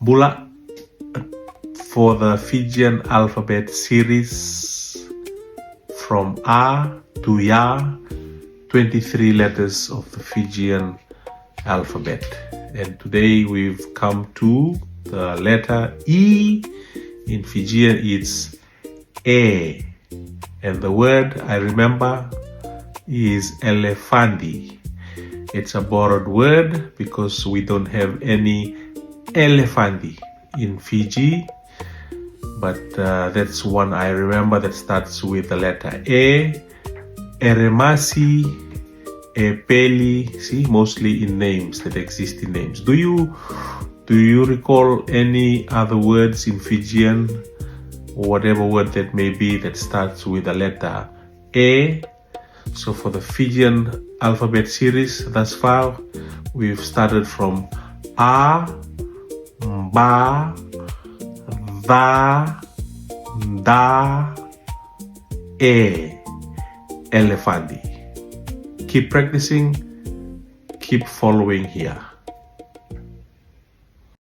Mula for the Fijian alphabet series from A to Ya, 23 letters of the Fijian alphabet. And today we've come to the letter E. In Fijian it's A. And the word I remember is elephandi. It's a borrowed word because we don't have any elephandi in Fiji. But that's one I remember that starts with the letter A. Eremasi, Epeli, see, mostly in names that exist in names. Do you recall any other words in Fijian, or whatever word that may be that starts with the letter A? So for the Fijian alphabet series thus far, we've started from A, Ba, Da, Da, E, elephandi. Keep practicing, keep following here.